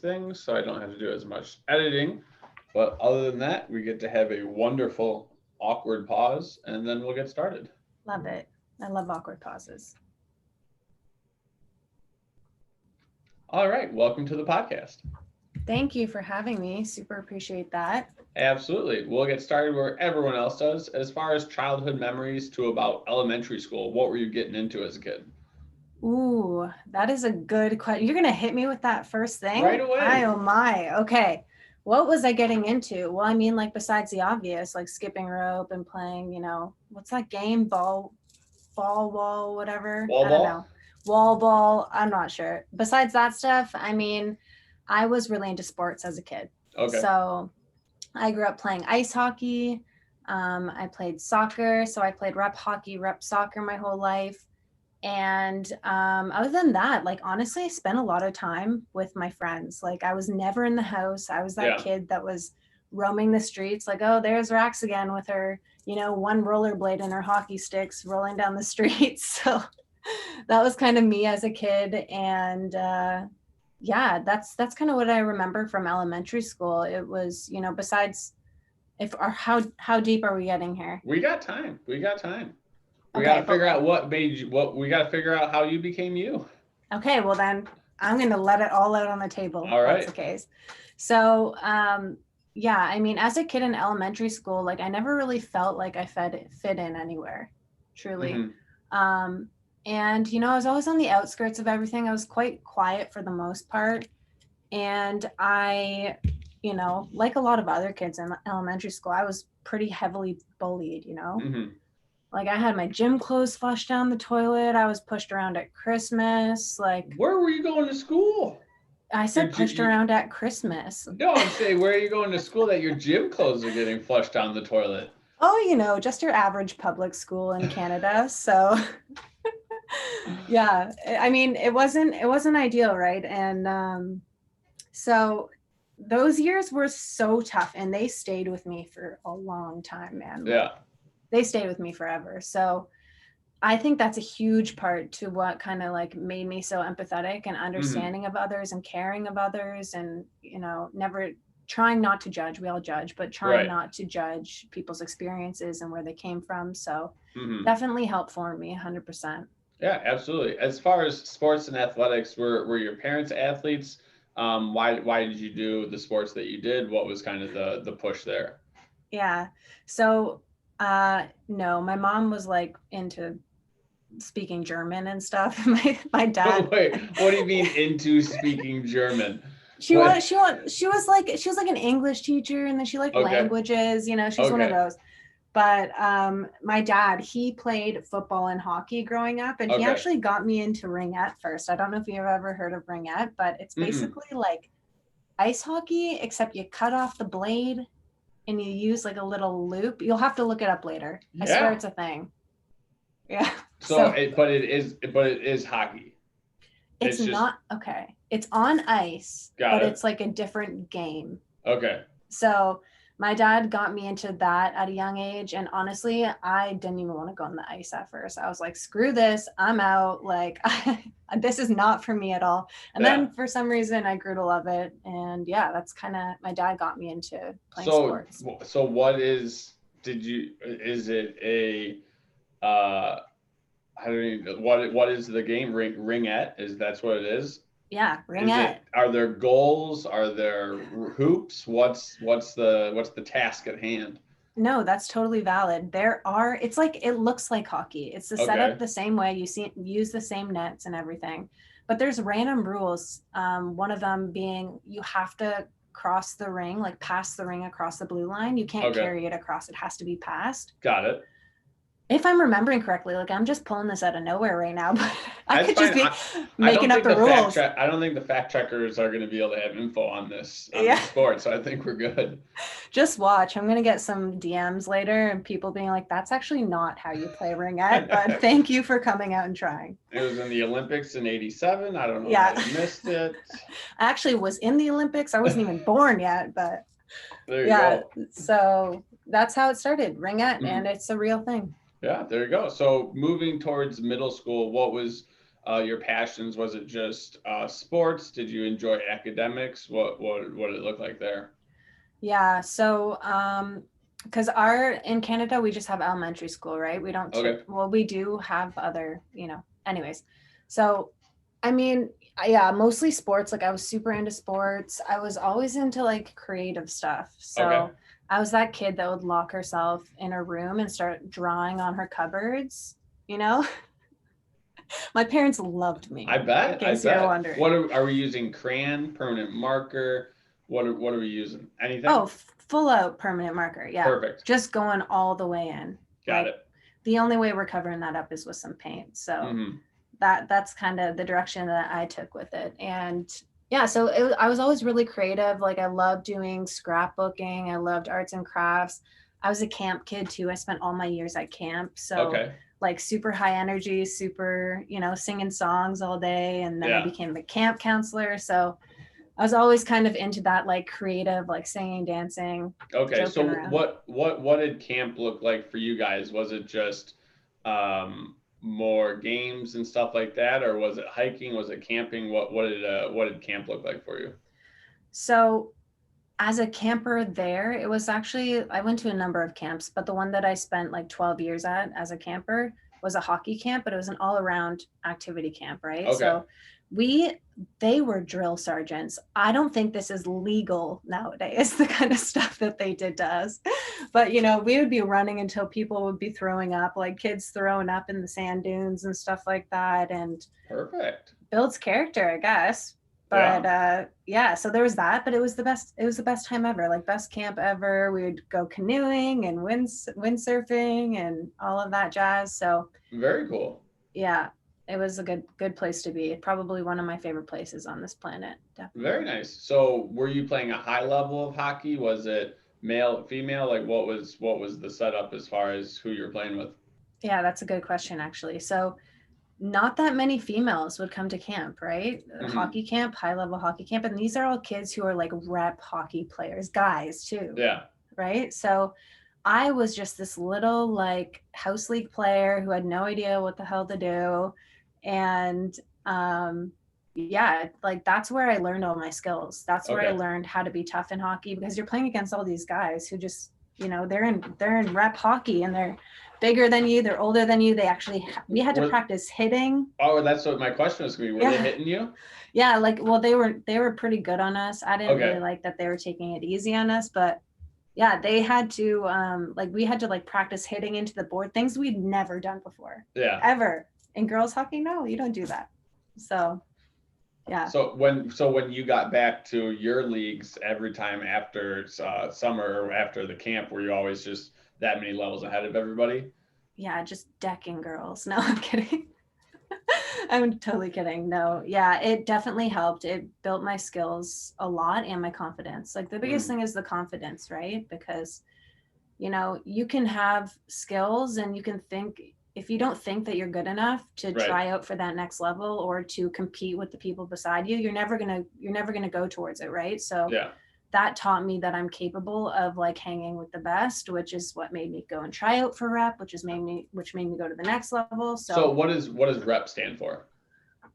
things, so I don't have to do as much editing. But other than that, we get to have a wonderful awkward pause, and then we'll get started. Love it. I love awkward pauses. All right, welcome to the podcast. Thank you for having me. Super appreciate that. Absolutely. We'll get started where everyone else does. As far as childhood memories to about elementary school, what were you getting into as a kid? Ooh, that is a good question. You're going to hit me with that first thing? Right away. Oh my. Okay. What was I getting into? Well, I mean, like besides the obvious, like skipping rope and playing, what's that game? Wall, whatever. Wall I don't ball? know. Wall ball. I'm not sure. Besides that stuff, I mean, I was really into sports as a kid. Okay. So I grew up playing ice hockey. I played soccer. So I played rep hockey, rep soccer my whole life. And other than that, like, honestly, I spent a lot of time with my friends. Like, I was never in the house. I was that kid that was roaming the streets. Like, oh, there's Rax again with her, one rollerblade and her hockey sticks rolling down the streets. So that was kind of me as a kid. And yeah, that's kind of what I remember from elementary school. It was, besides how deep are we getting here? We got time. We got to figure out what made you, we got to figure out how you became you. Okay, well then I'm going to let it all out on the table. All right. That's the case. So, yeah, I mean, as a kid in elementary school, like I never really felt like I fit in anywhere, truly. Mm-hmm. And, I was always on the outskirts of everything. I was quite quiet for the most part. And I, like a lot of other kids in elementary school, I was pretty heavily bullied, Mm-hmm. Like I had my gym clothes flushed down the toilet. I was pushed around at Christmas. Like, where were you going to school? I said pushed around at Christmas. No, I'm saying, where are you going to school that your gym clothes are getting flushed down the toilet? Oh, just your average public school in Canada. So yeah, I mean, it wasn't ideal, right? And so those years were so tough, and they stayed with me for a long time, man. Yeah. They stayed with me forever. So I think that's a huge part to what kind of like made me so empathetic and understanding mm-hmm. of others and caring of others, and, never trying not to judge. We all judge, but trying not to judge people's experiences and where they came from. So mm-hmm. definitely helped form me 100%. Yeah, absolutely. As far as sports and athletics, were your parents athletes? Why did you do the sports that you did? What was kind of the push there? Yeah. So no, my mom was like into speaking German and stuff. My dad. Oh, wait, what do you mean into speaking German? She was like an English teacher, and then she liked languages, she's one of those. But my dad, he played football and hockey growing up, and he actually got me into ringette first. I don't know if you've ever heard of ringette, but it's basically like ice hockey, except you cut off the blade and you use like a little loop. You'll have to look it up later. I swear it's a thing. Yeah. But it is hockey. It's not okay. It's on ice, but it's like a different game. Okay. So my dad got me into that at a young age. And honestly, I didn't even want to go on the ice at first. I was like, screw this. I'm out. Like, this is not for me at all. And then for some reason I grew to love it. And yeah, that's kind of, my dad got me into playing sports. So what is it a, I don't even, what is the game? Ringette? That's what it is? Yeah, ringette. Are there goals? Are there hoops? What's the task at hand? No, that's totally valid. It's like, it looks like hockey. It's set up the same way. Use the same nets and everything, but there's random rules. One of them being you have to cross the ring, like pass the ring across the blue line. You can't carry it across. It has to be passed. Got it. If I'm remembering correctly, like I'm just pulling this out of nowhere right now, but I could just be making up the rules. I don't think the fact checkers are going to be able to have info on this sport, so I think we're good. Just watch. I'm going to get some DMs later and people being like, that's actually not how you play ringette, but thank you for coming out and trying. It was in the Olympics in '87. I don't know if I missed it. I actually was in the Olympics. I wasn't even born yet, but there you go. So that's how it started, ringette, and it's a real thing. Yeah, there you go. So moving towards middle school, what was your passions? Was it just sports? Did you enjoy academics? What did it look like there? Yeah. So, because in Canada, we just have elementary school, right? We don't, Okay. well, we do have other, anyways. So, I mean, yeah, mostly sports. Like I was super into sports. I was always into like creative stuff. So Okay. I was that kid that would lock herself in her room and start drawing on her cupboards, you know? My parents loved me. I bet. In case you're wondering. What are we using? Crayon, permanent marker? What are we using? Anything? Oh, full out permanent marker. Yeah. Perfect. Just going all the way in. Got it. The only way we're covering that up is with some paint. So that's kind of the direction that I took with it. And yeah, so I was always really creative. Like I loved doing scrapbooking. I loved arts and crafts. I was a camp kid too. I spent all my years at camp. So like super high energy, super, singing songs all day. And then I became a camp counselor. So I was always kind of into that, like creative, like singing, dancing. Okay. So what did camp look like for you guys? Was it just more games and stuff like that, or was it hiking? Was it camping? What did camp look like for you? So as a camper there, it was actually, I went to a number of camps, but the one that I spent like 12 years at as a camper was a hockey camp, but it was an all around activity camp, right? Okay. So they were drill sergeants. I don't think this is legal nowadays, the kind of stuff that they did to us. But, we would be running until people would be throwing up, like kids throwing up in the sand dunes and stuff like that. And perfect. Builds character, I guess. But so there was that, but it was the best time ever, like best camp ever. We would go canoeing and windsurfing and all of that jazz. So very cool. Yeah. It was a good place to be. Probably one of my favorite places on this planet. Definitely. Very nice. So were you playing a high level of hockey? Was it male, female? Like what was the setup as far as who you're playing with? Yeah, that's a good question, actually. So not that many females would come to camp, right? Hockey camp, high level hockey camp. And these are all kids who are like rep hockey players, guys too. Yeah. Right. So I was just this little like house league player who had no idea what the hell to do. And like that's where I learned all my skills. That's where I learned how to be tough in hockey, because you're playing against all these guys who just, they're in rep hockey and they're bigger than you, they're older than you. We had to practice hitting. Oh, that's what my question was going to be. Were they hitting you? Yeah, like, well, they were pretty good on us. I didn't really like that they were taking it easy on us, but yeah, they had to we had to practice hitting into the board, things we'd never done before. Yeah. Ever. In girls hockey, no, you don't do that. So yeah. So when you got back to your leagues every time after summer or after the camp, were you always just that many levels ahead of everybody? Yeah, just decking girls. No, I'm kidding. I'm totally kidding. No, yeah, it definitely helped. It built my skills a lot and my confidence. Like the biggest thing is the confidence, right? Because, you can have skills and you can think, if you don't think that you're good enough to try out for that next level or to compete with the people beside you, you're never gonna go towards it, right? So that taught me that I'm capable of hanging with the best, which is what made me go and try out for rep, which made me go to the next level. So what does rep stand for?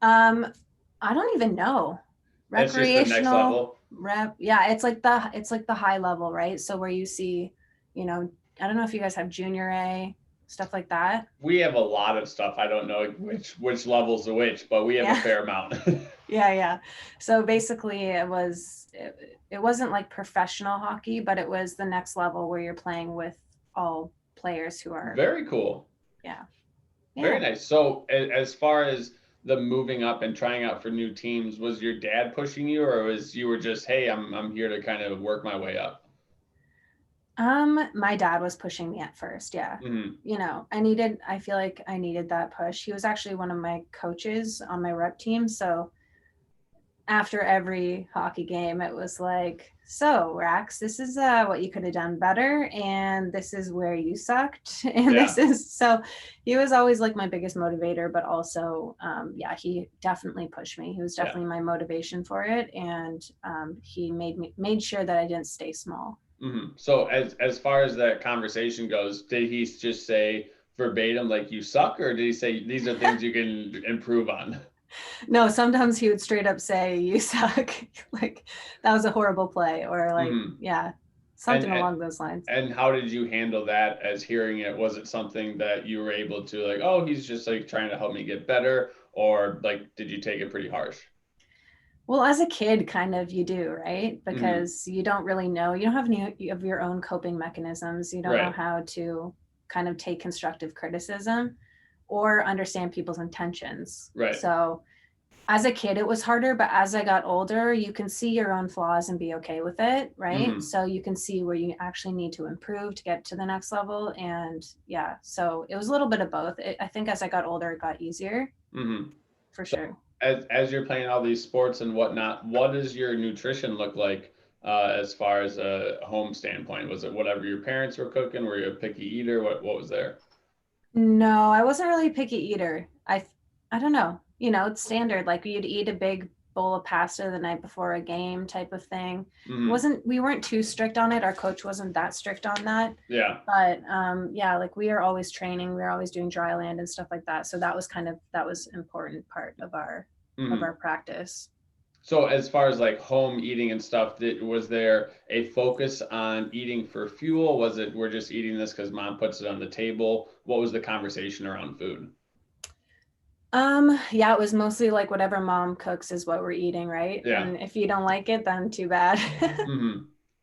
I don't even know. Recreational, it's just the next level. Rep. Yeah, it's like the high level, right? So where you see, I don't know if you guys have junior A, stuff like that. We have a lot of stuff. I don't know which levels are which, but we have a fair amount. Yeah. So basically it wasn't like professional hockey, but it was the next level where you're playing with all players who are very cool. Yeah. Very nice. So as far as the moving up and trying out for new teams, was your dad pushing you, or you were just, hey, I'm here to kind of work my way up? My dad was pushing me at first. Yeah. Mm-hmm. I feel like I needed that push. He was actually one of my coaches on my rep team. So after every hockey game, it was like, so Rax, this is what you could have done better. And this is where you sucked. And so he was always like my biggest motivator, but also, he definitely pushed me. He was definitely my motivation for it. And he made sure that I didn't stay small. Mm-hmm. So as far as that conversation goes, did he just say verbatim, like, you suck, or did he say these are things you can improve on? No, sometimes he would straight up say, "You suck." Like that was a horrible play, or like, yeah, something along those lines. And how did you handle that as hearing it? Was it something that you were able to like, oh, he's just like trying to help me get better? Or like, did you take it pretty harsh? Well, as a kid, kind of you do, right? Because you don't really know, you don't have any of your own coping mechanisms. You don't know how to kind of take constructive criticism or understand people's intentions. Right. So as a kid, it was harder, but as I got older, you can see your own flaws and be okay with it, right? So you can see where you actually need to improve to get to the next level. And yeah, so it was a little bit of both. I think as I got older, it got easier for sure. As you're playing all these sports and whatnot, what does your nutrition look like as far as a home standpoint? Was it whatever your parents were cooking? Were you a picky eater? What was there? No, I wasn't really a picky eater. I don't know. You know, it's standard. Like you'd eat a big bowl of pasta the night before a game type of thing. We weren't too strict on it. Our coach wasn't that strict on that. Yeah. But yeah, like we are always training. We were always doing dry land and stuff like that. So that was important part of our practice. So as far as like home eating and stuff, was there a focus on eating for fuel? Was it we're just eating this because mom puts it on the table? What was the conversation around food? Yeah, it was mostly like whatever mom cooks is what we're eating, right? Yeah. And if you don't like it, then too bad.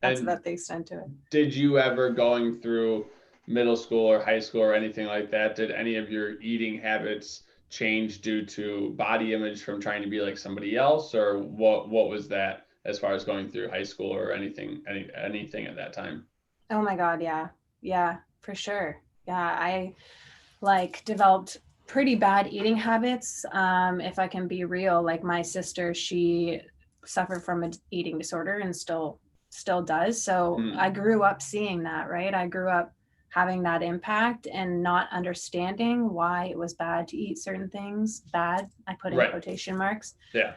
That's And about the extent to it. did you ever going through middle school or high school or anything like that, did any of your eating habits change due to body image from trying to be like somebody else, or what was that as far as going through high school or anything at that time? Oh my God, yeah, for sure. Yeah, I like developed pretty bad eating habits. If I can be real, like my sister, she suffered from an eating disorder and still does. So I grew up seeing that, right? I grew up having that impact and not understanding why it was bad to eat certain things. Bad, I put in quotation marks. Yeah.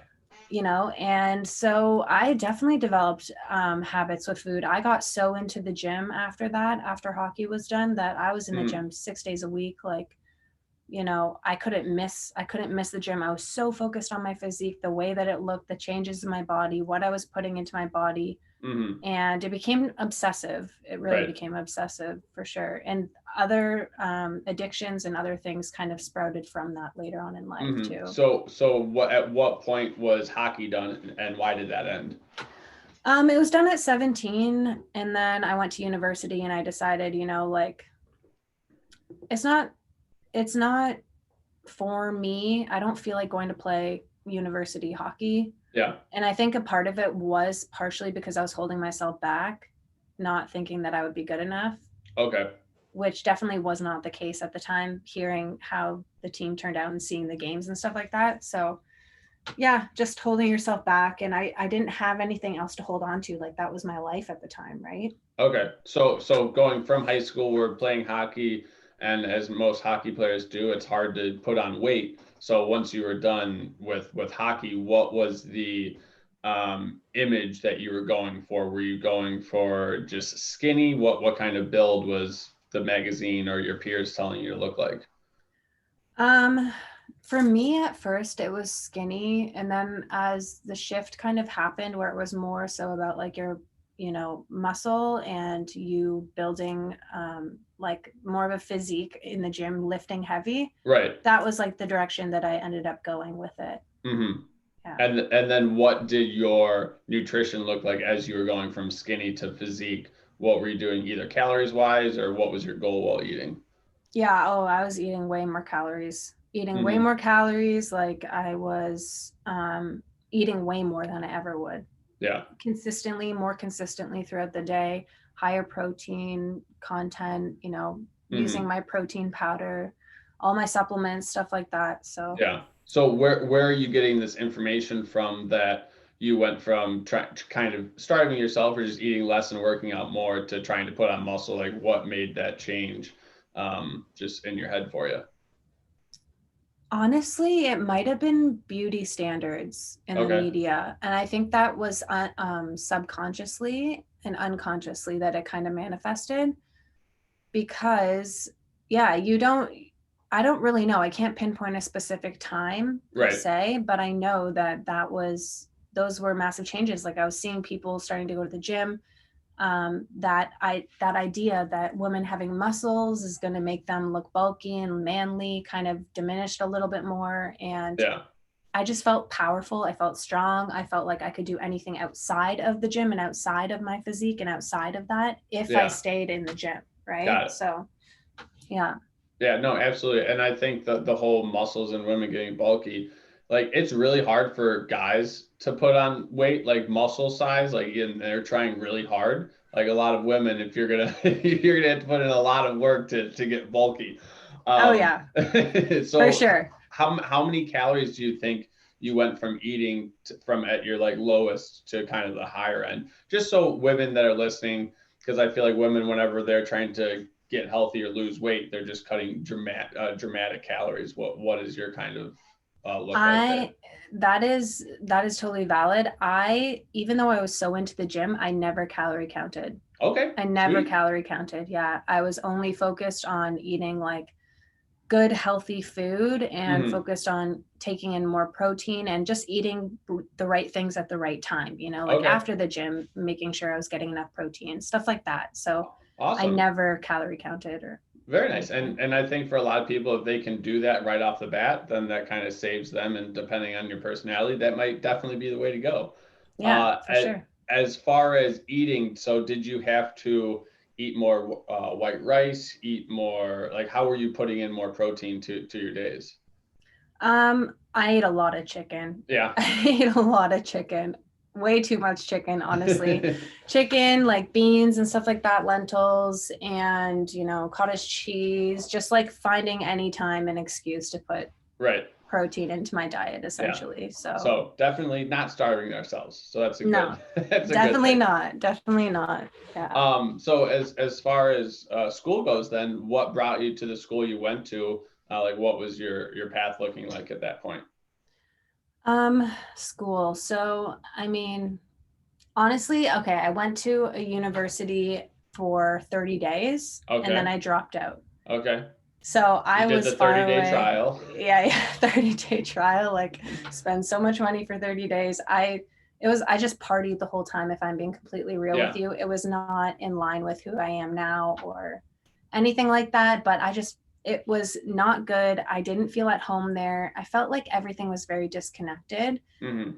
You know, and so I definitely developed habits with food. I got so into the gym after that, after hockey was done, that I was in the gym 6 days a week. Like, you know, I couldn't miss the gym. I was so focused on my physique, the way that it looked, the changes in my body, what I was putting into my body. And it became obsessive. It really became obsessive for sure. And other addictions and other things kind of sprouted from that later on in life too. So at what point was hockey done and why did that end? It was done at 17, and then I went to university and I decided, you know, like it's not for me. I don't feel like going to play university hockey. Yeah. And I think a part of it was partially because I was holding myself back, not thinking that I would be good enough. Okay. Which definitely was not the case at the time, hearing how the team turned out and seeing the games and stuff like that. So yeah, just holding yourself back. And I didn't have anything else to hold on to. Like that was my life at the time, right? Okay. So going from high school, we're playing hockey, and as most hockey players do, it's hard to put on weight. So once you were done with hockey, what was the image that you were going for? Were you going for just skinny? What kind of build was the magazine or your peers telling you to look like? For me at first it was skinny, and then as the shift kind of happened where it was more so about like your, you know, muscle and you building like more of a physique in the gym, lifting heavy. Right. That was like the direction that I ended up going with it. Yeah. And then what did your nutrition look like as you were going from skinny to physique? What were you doing, either calories wise, or what was your goal while eating? Yeah. Oh, I was eating way more calories. Way more calories. Like I was eating way more than I ever would. Yeah. More consistently throughout the day, higher protein content, you know, using my protein powder, all my supplements, stuff like that. So yeah. So where are you getting this information from that you went from kind of starving yourself or just eating less and working out more to trying to put on muscle? Like what made that change just in your head for you? Honestly, it might have been beauty standards in the media. And I think that was subconsciously and unconsciously that it kind of manifested. Because, yeah, I don't really know. I can't pinpoint a specific time per Right. se, but I know that those were massive changes. Like I was seeing people starting to go to the gym. That idea that women having muscles is going to make them look bulky and manly kind of diminished a little bit more. And Yeah. I just felt powerful. I felt strong. I felt like I could do anything outside of the gym and outside of my physique and outside of that if I Yeah. stayed in the gym. Right. Got it. So, yeah. Yeah, no, absolutely. And I think that the whole muscles and women getting bulky, like it's really hard for guys to put on weight, like muscle size, like and they're trying really hard. Like a lot of women, if you're gonna you're gonna have to put in a lot of work to get bulky. Oh, yeah, for So sure. how many calories do you think you went from eating from at your like lowest to kind of the higher end? Just so women that are listening, because I feel like women, whenever they're trying to get healthy or lose weight, they're just cutting dramatic calories. What is your kind of look like there? That is totally valid. Even though I was so into the gym, I never calorie counted. Okay, I never sweet. calorie counted. Yeah. I was only focused on eating like good, healthy food and focused on taking in more protein and just eating the right things at the right time, like Okay, after the gym, making sure I was getting enough protein, stuff like that. So I awesome. never calorie counted or Very nice. anything. And I think for a lot of people, if they can do that right off the bat, then that kind of saves them. And depending on your personality, that might definitely be the way to go. Yeah, for sure. As far as eating, so did you have to eat more white rice, eat more, like how were you putting in more protein to your days? I ate a lot of chicken. Yeah. I ate a lot of chicken. Way too much chicken, honestly. Chicken, like beans and stuff like that, lentils and, cottage cheese, just like finding any time an excuse to put Right. protein into my diet, Yeah. essentially. So definitely not starving ourselves. So that's a No, good that's a good definitely thing. not. Definitely not. Yeah. So as far as school goes, then what brought you to the school you went to? Like what was your path looking like at that point? School. So, I mean, honestly, okay, I went to a university for 30 days and then Okay. I dropped out. Okay. So I You did was the far 30-day away. trial. Yeah, 30-day trial, like spend so much money for 30 days. I just partied the whole time, if I'm being completely real with Yeah. you. It was not in line with who I am now or anything like that, but it was not good. I didn't feel at home there. I felt like everything was very disconnected.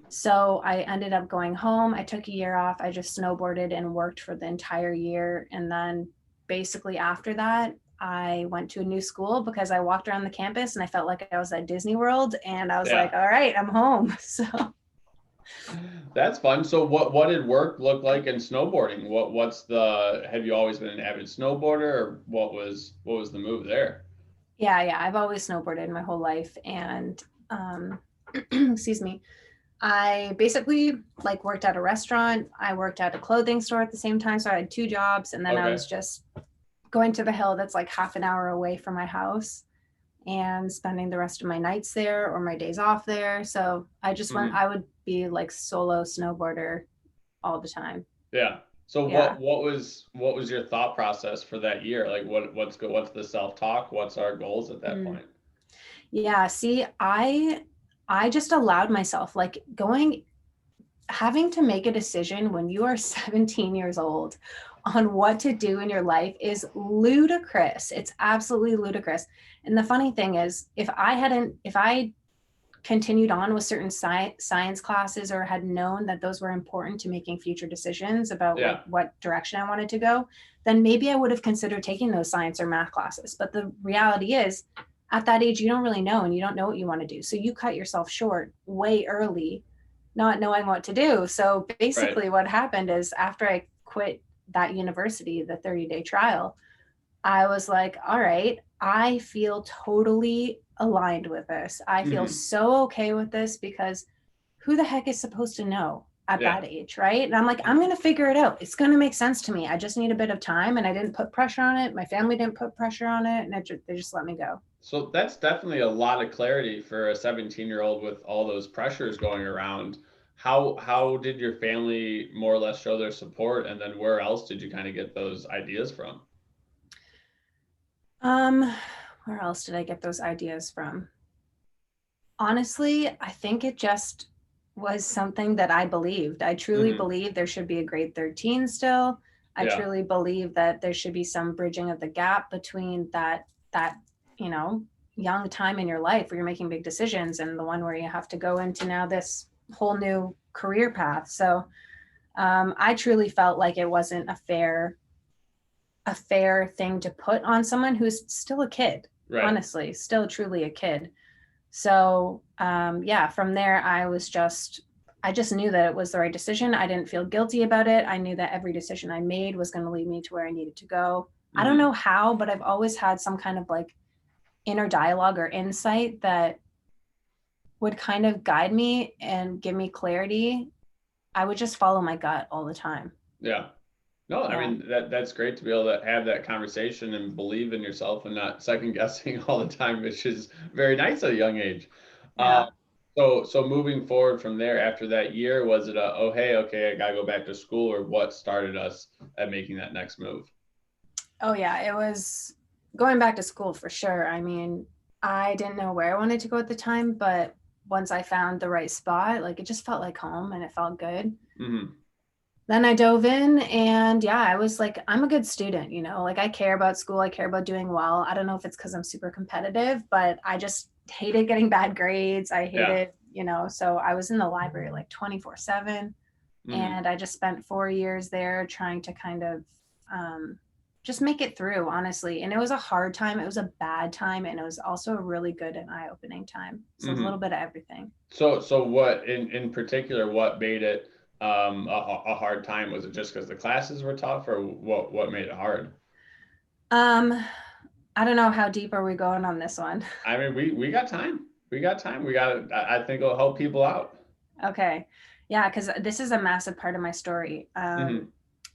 So I ended up going home. I took a year off. I just snowboarded and worked for the entire year. And then basically after that, I went to a new school because I walked around the campus and I felt like I was at Disney World and I was Yeah. like, all right, I'm home. So That's fun. So what did work look like in snowboarding? Have you always been an avid snowboarder or what was the move there? yeah, I've always snowboarded my whole life. And excuse me. I basically like worked at a restaurant. I worked at a clothing store at the same time. So I had two jobs. And then I Okay. was just going to the hill that's like half an hour away from my house and spending the rest of my nights there or my days off there. So I just I would be like solo snowboarder all the time. Yeah. So Yeah. what was your thought process for that year? Like what's the self-talk? What's our goals at that point? Yeah. See, I just allowed myself like having to make a decision when you are 17 years old on what to do in your life is ludicrous. It's absolutely ludicrous. And the funny thing is, if I continued on with certain science classes or had known that those were important to making future decisions about like what direction I wanted to go, then maybe I would have considered taking those science or math classes. But the reality is, at that age, you don't really know and you don't know what you want to do. So you cut yourself short way early, not knowing what to do. So basically what happened is after I quit that university, the 30-day trial, I was like, all right, I feel totally aligned with this. I feel so okay with this because who the heck is supposed to know at that age, right? And I'm like, I'm going to figure it out. It's going to make sense to me. I just need a bit of time, and I didn't put pressure on it. My family didn't put pressure on it, and they just let me go. So that's definitely a lot of clarity for a 17-year-old with all those pressures going around. How did your family more or less show their support, and then where else did you kind of get those ideas from? Where else did I get those ideas from? Honestly, I think it just was something that I believed. I truly believe there should be a grade 13 still. I truly believe that there should be some bridging of the gap between that, you know, young time in your life where you're making big decisions and the one where you have to go into now this whole new career path. So I truly felt like it wasn't a fair thing to put on someone who's still a kid, honestly, still truly a kid. So from there, I just knew that it was the right decision. I didn't feel guilty about it. I knew that every decision I made was going to lead me to where I needed to go. I don't know how, but I've always had some kind of like inner dialogue or insight that would kind of guide me and give me clarity. I would just follow my gut all the time. Yeah. No, I mean, that's great to be able to have that conversation and believe in yourself and not second guessing all the time, which is very nice at a young age. Yeah. So moving forward from there, after that year, was it hey, I gotta go back to school, or what started us at making that next move? Oh yeah, it was going back to school for sure. I mean, I didn't know where I wanted to go at the time, but once I found the right spot, like it just felt like home and it felt good. Then I dove in and I was like, I'm a good student, you know, like I care about school. I care about doing well. I don't know if it's because I'm super competitive, but I just hated getting bad grades. I hated, you know, so I was in the library like 24/7 and I just spent 4 years there trying to kind of just make it through, honestly. And it was a hard time. It was a bad time. And it was also a really good and eye-opening time. So a little bit of everything. So what in particular, what made it a hard time? Was it just because the classes were tough, or what made it hard? I don't know, how deep are we going on this one? I mean, we got time. I think it'll help people out. Okay. Yeah, because this is a massive part of my story.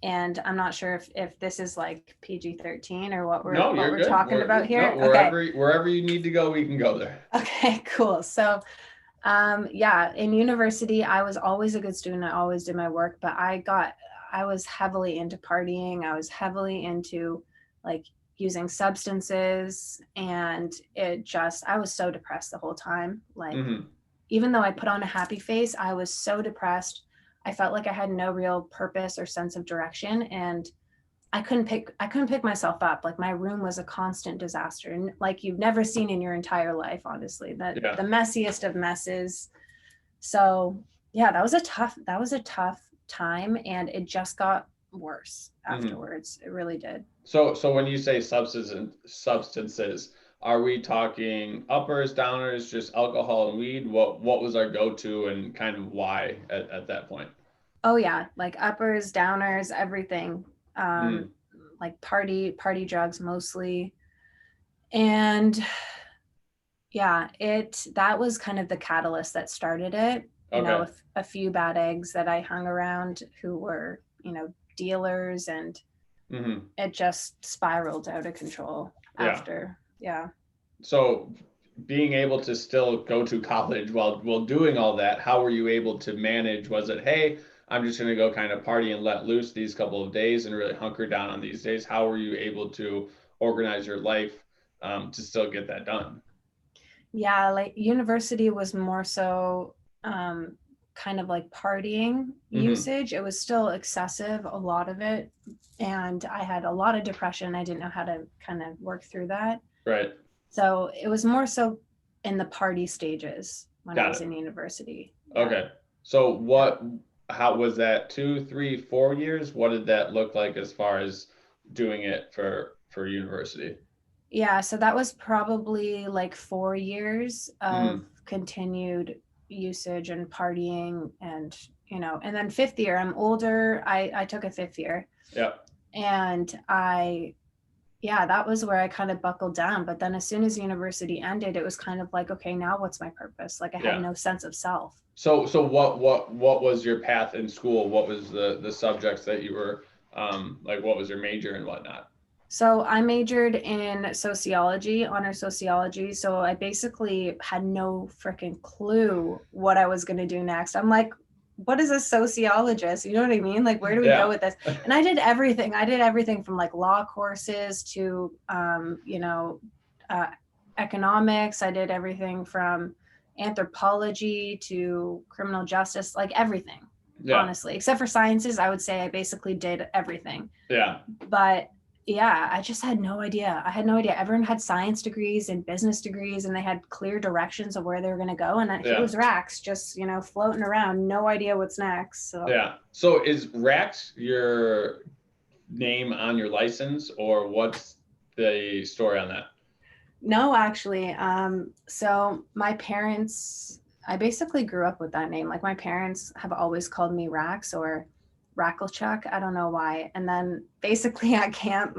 And I'm not sure if this is like PG-13 or what we're talking about here. No, wherever you need to go, we can go there. Okay, cool. So in university, I was always a good student. I always did my work, but I was heavily into partying. I was heavily into like using substances, and I was so depressed the whole time. Like, even though I put on a happy face, I was so depressed. I felt like I had no real purpose or sense of direction, and I couldn't pick myself up. Like my room was a constant disaster, and like you've never seen in your entire life, honestly, the messiest of messes. So that was a tough time, and it just got worse afterwards. It really did. So when you say substances, are we talking uppers, downers, just alcohol and weed? What was our go-to and kind of why at that point? Oh yeah, like uppers, downers, everything. Like party drugs mostly. And that was kind of the catalyst that started it. You know, a few bad eggs that I hung around who were, you know, dealers, and it just spiraled out of control after. So being able to still go to college while doing all that, how were you able to manage? Was it, hey, I'm just going to go kind of party and let loose these couple of days and really hunker down on these days? How were you able to organize your life to still get that done? Yeah, like university was more so kind of like partying usage. It was still excessive, a lot of it. And I had a lot of depression. I didn't know how to kind of work through that. Right. So it was more so in the party stages when I was in university. Okay. So how was that 2, 3, 4 years? What did that look like as far as doing it for university? Yeah, so that was probably like 4 years of continued usage and partying, and you know, and then 5th year, I'm older. I took a 5th year. Yeah. And that was where I kind of buckled down. But then as soon as university ended, it was kind of like, okay, now what's my purpose? Like I had no sense of self. So what was your path in school? What was the subjects that you were like, what was your major and whatnot? So I majored in sociology, honor sociology. So I basically had no freaking clue what I was going to do next. I'm like, what is a sociologist? You know what I mean? Like, where do we go with this? And I did everything. I did everything from like law courses to, you know, economics. I did everything from anthropology to criminal justice, like everything, honestly, except for sciences. I would say I basically did everything. Yeah. But yeah, I just had no idea. I had no idea. Everyone had science degrees and business degrees, and they had clear directions of where they were going to go. And it was Rax, just, floating around, no idea what's next. So. Yeah. So is Rax your name on your license, or what's the story on that? No, actually. So my parents, I basically grew up with that name. Like my parents have always called me Rax or Racklechuck. I don't know why. And then basically at camp,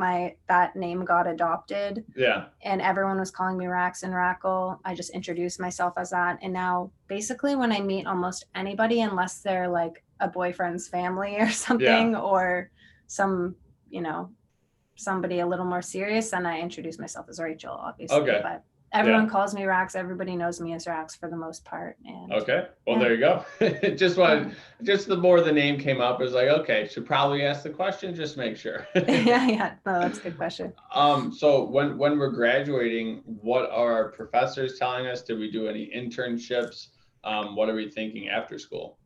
that name got adopted. Yeah. And everyone was calling me Rax and Rackle. I just introduced myself as that. And now basically when I meet almost anybody, unless they're like a boyfriend's family or something, or some, somebody a little more serious, then I introduce myself as Rachel, obviously. Okay. But everyone calls me Rax. Everybody knows me as Rax for the most part. And okay. Well, there you go. Just the more the name came up, it was like, okay, should probably ask the question, just make sure. Yeah. No, that's a good question. So when we're graduating, what are our professors telling us? Did we do any internships? What are we thinking after school?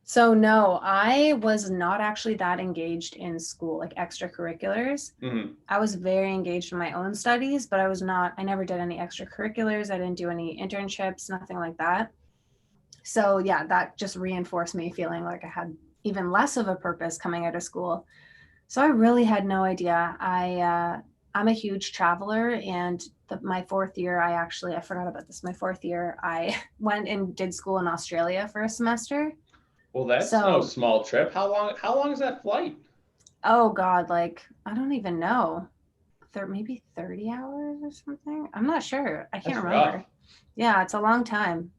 So no, I was not actually that engaged in school, like extracurriculars. Mm-hmm. I was very engaged in my own studies, but I never did any extracurriculars. I didn't do any internships, nothing like that. So yeah, that just reinforced me feeling like I had even less of a purpose coming out of school. So I really had no idea. I'm a huge traveler, and my fourth year, I forgot about this. My fourth year, I went and did school in Australia for a semester. Well, that's no small trip. How long is that flight? Oh God, like I don't even know. Maybe 30 hours or something. I'm not sure. I can't remember. Rough. Yeah, it's a long time.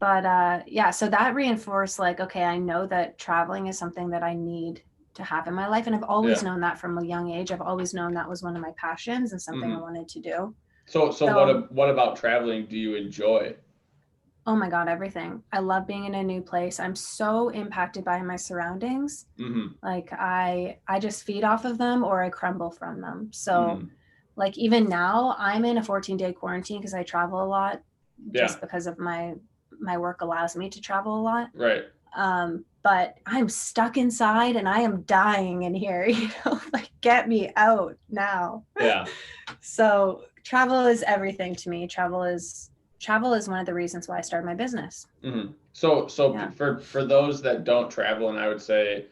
But so that reinforced like, okay, I know that traveling is something that I need to have in my life. And I've always known that from a young age. I've always known that was one of my passions and something I wanted to do. So what about traveling do you enjoy? Oh my God, everything. I love being in a new place. I'm so impacted by my surroundings. Mm-hmm. Like I just feed off of them or I crumble from them. So like even now I'm in a 14-day quarantine because I travel a lot just because of my work allows me to travel a lot. Right. But I'm stuck inside and I am dying in here, like get me out now. Yeah. So travel is everything to me. Travel is one of the reasons why I started my business. Mm-hmm. So for those that don't travel, and I would say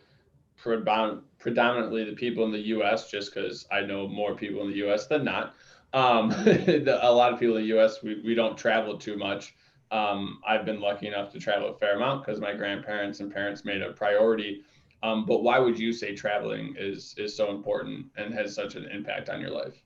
predominantly the people in the U.S., just because I know more people in the U.S. than not. A lot of people in the U.S. we don't travel too much. I've been lucky enough to travel a fair amount because my grandparents and parents made it a priority. But why would you say traveling is so important and has such an impact on your life?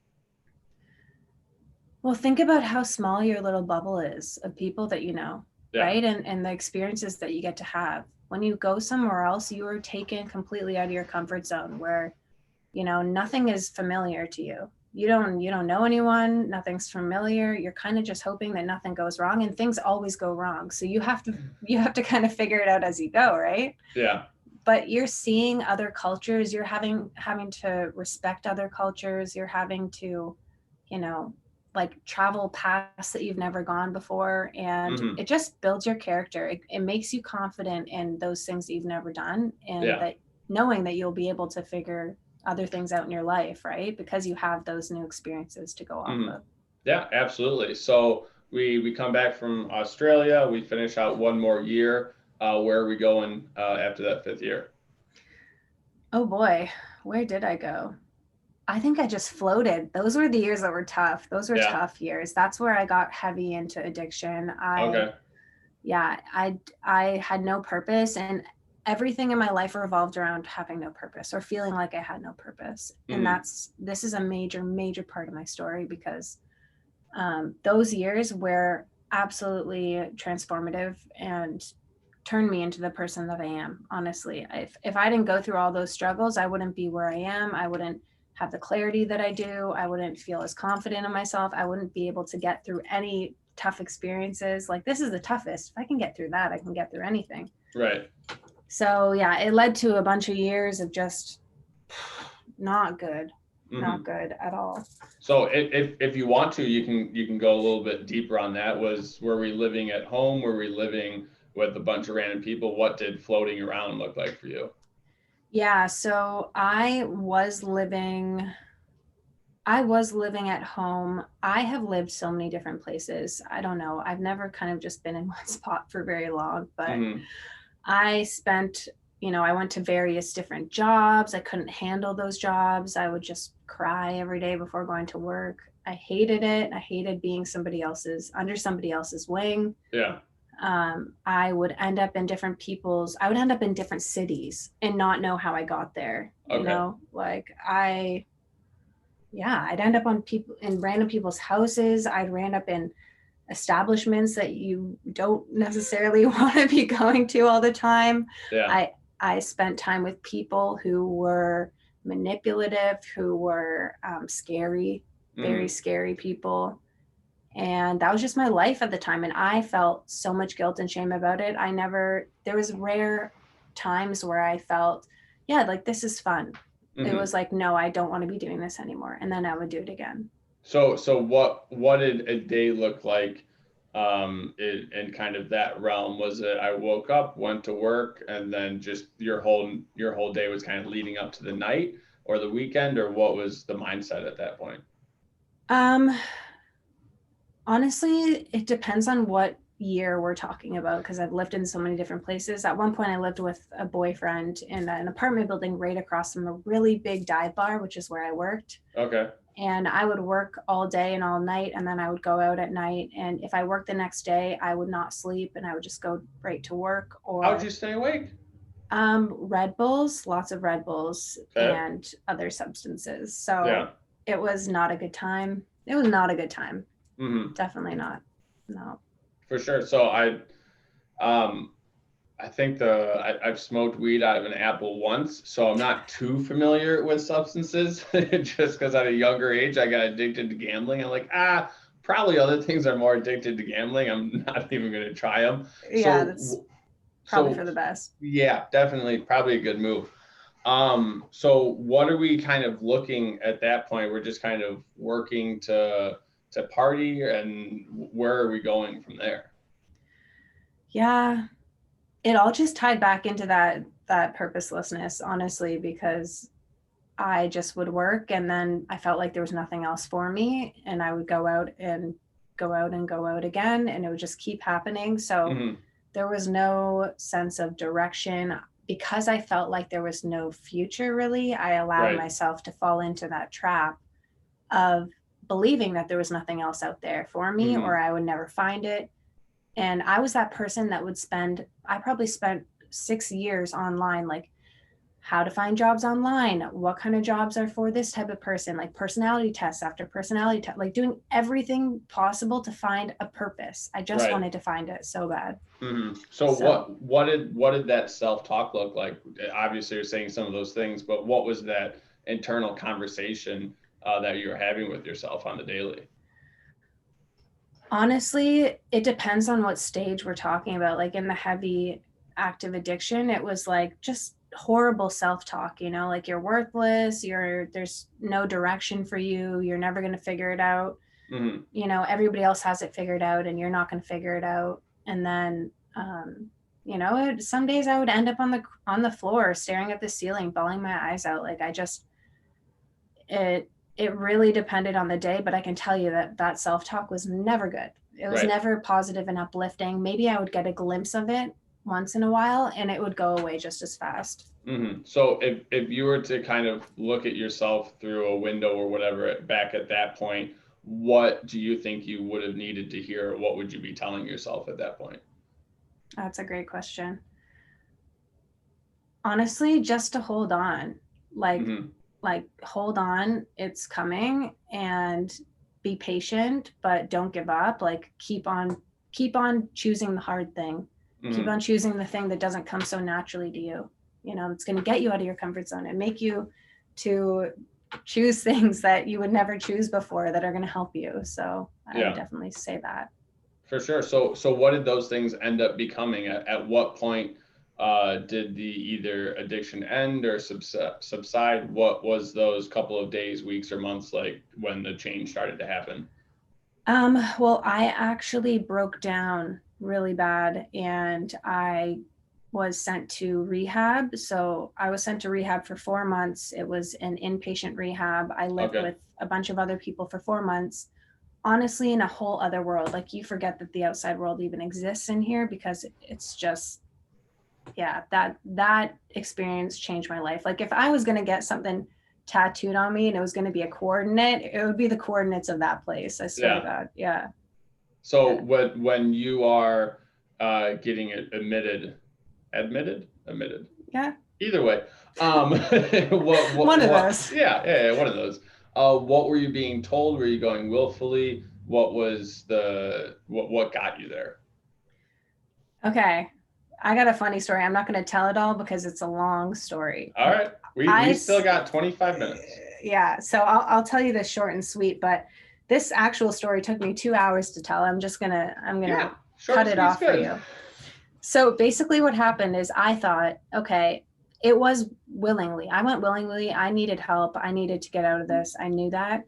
Well, think about how small your little bubble is of people that you know, right? And the experiences that you get to have. When you go somewhere else, you are taken completely out of your comfort zone where, nothing is familiar to you. You don't know anyone, nothing's familiar. You're kind of just hoping that nothing goes wrong, and things always go wrong. So you have to kind of figure it out as you go, right? Yeah. But you're seeing other cultures, you're having to respect other cultures, you're having to, like travel paths that you've never gone before. And it just builds your character. It makes you confident in those things that you've never done. And that knowing that you'll be able to figure other things out in your life, right? Because you have those new experiences to go off of. Yeah, absolutely. So we come back from Australia, we finish out one more year. Where are we going after that fifth year? Oh boy, where did I go? I think I just floated. Those were the years that were tough. Those were tough years. That's where I got heavy into addiction. I had no purpose, and everything in my life revolved around having no purpose or feeling like I had no purpose. And this is a major, major part of my story because those years were absolutely transformative and turned me into the person that I am. Honestly, if I didn't go through all those struggles, I wouldn't be where I am. I wouldn't have the clarity that I do. I wouldn't feel as confident in myself. I wouldn't be able to get through any tough experiences. Like this is the toughest. If I can get through that, I can get through anything. Right. So yeah, it led to a bunch of years of just not good. not good at all. So if you want to, you can go a little bit deeper on that. Were we living at home? Were we living with a bunch of random people? What did floating around look like for you? Yeah, so I was living at home. I have lived so many different places. I don't know. I've never kind of just been in one spot for very long, but I spent, I went to various different jobs. I couldn't handle those jobs. I would just cry every day before going to work. I hated it. I hated being under somebody else's wing. Yeah. I would end up in different cities and not know how I got there. Okay. I'd end up in random people's houses. I'd end up in establishments that you don't necessarily want to be going to all the time. Yeah. I spent time with people who were manipulative, who were scary, very scary people. And that was just my life at the time. And I felt so much guilt and shame about it. There was rare times where I felt, yeah, like this is fun. It was like, no, I don't want to be doing this anymore. And then I would do it again. So what did a day look like in kind of that realm? Was it I woke up, went to work, and then just your whole day was kind of leading up to the night or the weekend, or what was the mindset at that point? Honestly, it depends on what year we're talking about, because I've lived in so many different places. At one point I lived with a boyfriend in an apartment building right across from a really big dive bar, which is where I worked. Okay. And I would work all day and all night, and then I would go out at night. And if I worked the next day, I would not sleep and I would just go right to work. Or how'd you stay awake? Red Bulls, lots of Red Bulls, and other substances. So It was not a good time. It was not a good time. Definitely not. No. For sure. So I think I've smoked weed out of an apple once, so I'm not too familiar with substances. Just because at a younger age I got addicted to gambling. I'm like, probably other things are more addicted to gambling. I'm not even going to try them. Yeah, that's probably for the best. Yeah, definitely, probably a good move. So what are we kind of looking at that point? We're just kind of working to party, and where are we going from there? Yeah, it all just tied back into that purposelessness, honestly, because I just would work and then I felt like there was nothing else for me, and I would go out and go out and go out again, and it would just keep happening. So there was no sense of direction. Because I felt like there was no future, really, I allowed myself to fall into that trap of believing that there was nothing else out there for me, or I would never find it. And I was that person that I probably spent 6 years online, like how to find jobs online, what kind of jobs are for this type of person, like personality tests after personality test, like doing everything possible to find a purpose. I just wanted to find it so bad. So what did that self-talk look like? Obviously you're saying some of those things, but what was that internal conversation that you were having with yourself on the daily? Honestly, it depends on what stage we're talking about. Like in the heavy active addiction, it was like just horrible self-talk, like you're worthless, there's no direction for you, you're never going to figure it out. Everybody else has it figured out and you're not going to figure it out. And then some days I would end up on the floor staring at the ceiling, bawling my eyes out. Like it really depended on the day, but I can tell you that self-talk was never good. It was never positive and uplifting. Maybe I would get a glimpse of it once in a while and it would go away just as fast. So if you were to kind of look at yourself through a window or whatever back at that point, what do you think you would have needed to hear? What would you be telling yourself at that point? That's a great question. Honestly, just to hold on, like hold on, it's coming, and be patient, but don't give up. Like keep on choosing the hard thing. Keep on choosing the thing that doesn't come so naturally to you. It's going to get you out of your comfort zone and make you to choose things that you would never choose before that are going to help you. So I would definitely say that. For sure. So what did those things end up becoming? At what point did the either addiction end or subside? What was those couple of days, weeks, or months like when the change started to happen? Well, I actually broke down really bad and I was sent to rehab. So I was sent to rehab for 4 months. It was an inpatient rehab. I lived Okay. with a bunch of other people for 4 months, honestly, in a whole other world. Like, you forget that the outside world even exists in here because it's just, yeah, that experience changed my life. Like, if I was going to get something tattooed on me and it was going to be a coordinate, it would be the coordinates of that place. I swear to God. Yeah. So Yeah. when you are getting admitted, Yeah. either way, what One of those. yeah, one of those. What were you being told? Were you going willfully? What was what got you there? Okay. I got a funny story. I'm not going to tell it all because it's a long story. All right, we still got 25 minutes. Yeah. So I'll tell you this short and sweet, but this actual story took me 2 hours to tell. I'm gonna cut it off for you. So basically what happened is I thought, okay, it was willingly. I went willingly. I needed help. I needed to get out of this. I knew that.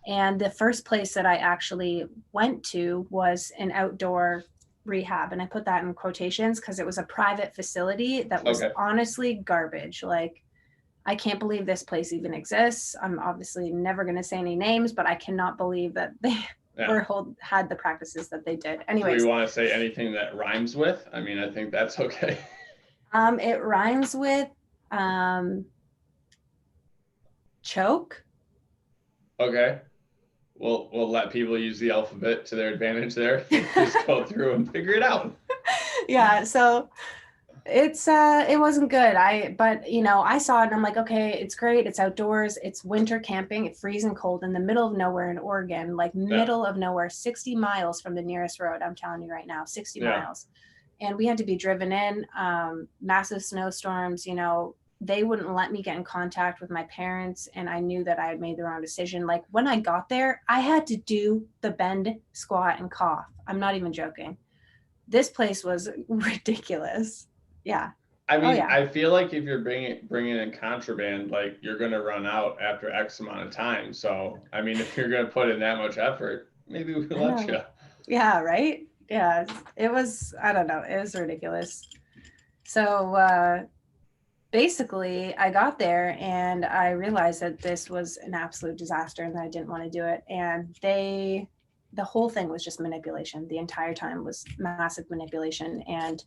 And the first place that I actually went to was an outdoor rehab. And I put that in quotations because it was a private facility that was honestly garbage. Like, I can't believe this place even exists. I'm obviously never going to say any names, but I cannot believe that they had the practices that they did. Anyways. Do you want to say anything that rhymes with? I mean, I think that's okay. It rhymes with choke. Okay. We'll let people use the alphabet to their advantage there. Just go through and figure it out. Yeah. So it wasn't good. But I saw it and I'm like, okay, it's great. It's outdoors. It's winter camping. It's freezing cold in the middle of nowhere in Oregon, like middle of nowhere, 60 miles from the nearest road. I'm telling you right now, 60 miles. And we had to be driven in, massive snowstorms, they wouldn't let me get in contact with my parents. And I knew that I had made the wrong decision. Like, when I got there, I had to do the bend, squat, and cough. I'm not even joking. This place was ridiculous. Yeah. I mean, I feel like if you're bringing in contraband, like, you're going to run out after X amount of time. So, I mean, if you're going to put in that much effort, maybe we can let you. Yeah. Right. Yeah. It was, I don't know. It was ridiculous. So, basically, I got there and I realized that this was an absolute disaster and that I didn't want to do it. And the whole thing was just manipulation. The entire time was massive manipulation. And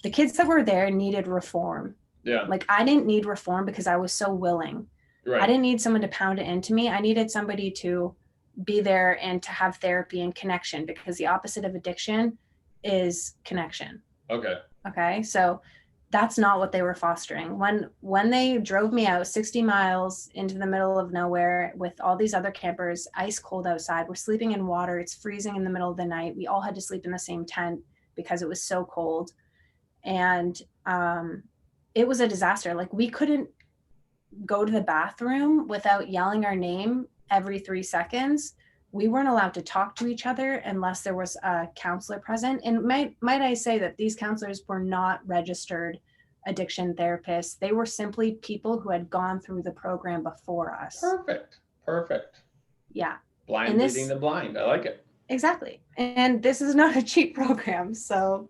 the kids that were there needed reform. Yeah. Like, I didn't need reform because I was so willing. Right. I didn't need someone to pound it into me. I needed somebody to be there and to have therapy and connection, because the opposite of addiction is connection. Okay. So that's not what they were fostering. When they drove me out 60 miles into the middle of nowhere with all these other campers, ice cold outside, we're sleeping in water, it's freezing in the middle of the night. We all had to sleep in the same tent because it was so cold. And it was a disaster. Like, we couldn't go to the bathroom without yelling our name every 3 seconds. We weren't allowed to talk to each other unless there was a counselor present. And might I say that these counselors were not registered addiction therapists. They were simply people who had gone through the program before us. Perfect. Yeah. Blind leading the blind. I like it. Exactly. And this is not a cheap program. So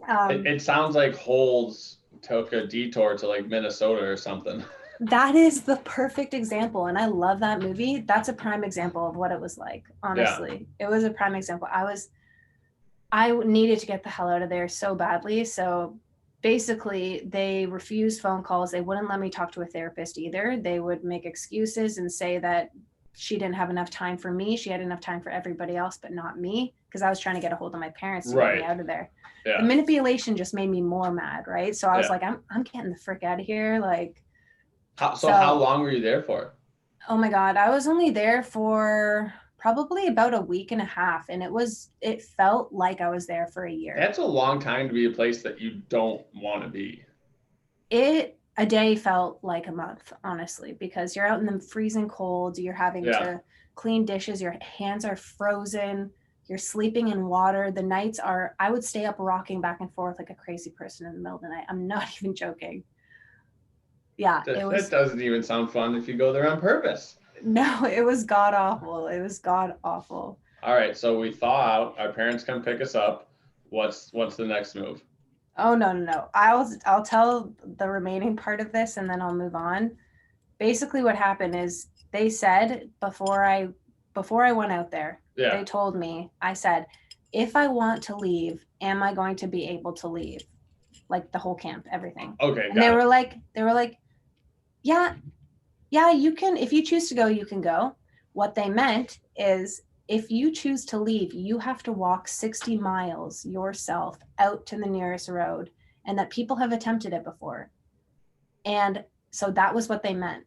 it sounds like Holds took a detour to like Minnesota or something. That is the perfect example. And I love that movie. That's a prime example of what it was like. Honestly, It was a prime example. I needed to get the hell out of there so badly. So basically, they refused phone calls. They wouldn't let me talk to a therapist either. They would make excuses and say that she didn't have enough time for me. She had enough time for everybody else, but not me, because I was trying to get a hold of my parents to get me out of there. Yeah. The manipulation just made me more mad, right? So I was like, I'm getting the frick out of here. Like, so how long were you there for? Oh my God, I was only there for probably about a week and a half, and it felt like I was there for a year. That's a long time to be a place that you don't want to be. A day felt like a month, honestly, because you're out in the freezing cold, you're having to clean dishes, your hands are frozen, You're sleeping in water. The nights are, I would stay up rocking back and forth like a crazy person in the middle of the night. I'm not even joking. Yeah, it was. That doesn't even sound fun if you go there on purpose. No, it was god awful. It was god awful. All right, so we thaw out. Our parents come pick us up. What's the next move? Oh no. I'll tell the remaining part of this and then I'll move on. Basically what happened is they said before I went out there, they told me, I said, if I want to leave, am I going to be able to leave? Like the whole camp, everything. Okay. And they were like, yeah, you can, if you choose to go, you can go. What they meant is if you choose to leave, you have to walk 60 miles yourself out to the nearest road, and that people have attempted it before. And so that was what they meant.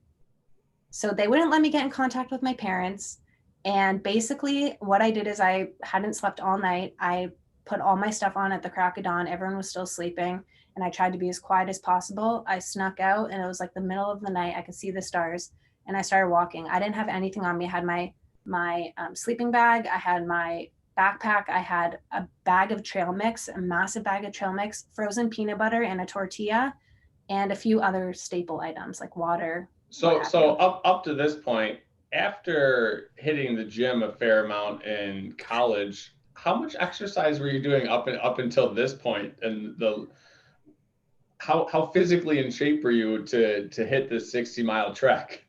So they wouldn't let me get in contact with my parents. And basically what I did is I hadn't slept all night. I put all my stuff on at the crack of dawn. Everyone was still sleeping. And I tried to be as quiet as possible. I snuck out and it was like the middle of the night. I could see the stars and I started walking. I didn't have anything on me. I had my sleeping bag. I had my backpack. I had a bag of trail mix, a massive bag of trail mix, frozen peanut butter and a tortilla, and a few other staple items like water. So up to this point, after hitting the gym a fair amount in college, how much exercise were you doing up until this point? And how physically in shape were you to hit this 60-mile trek?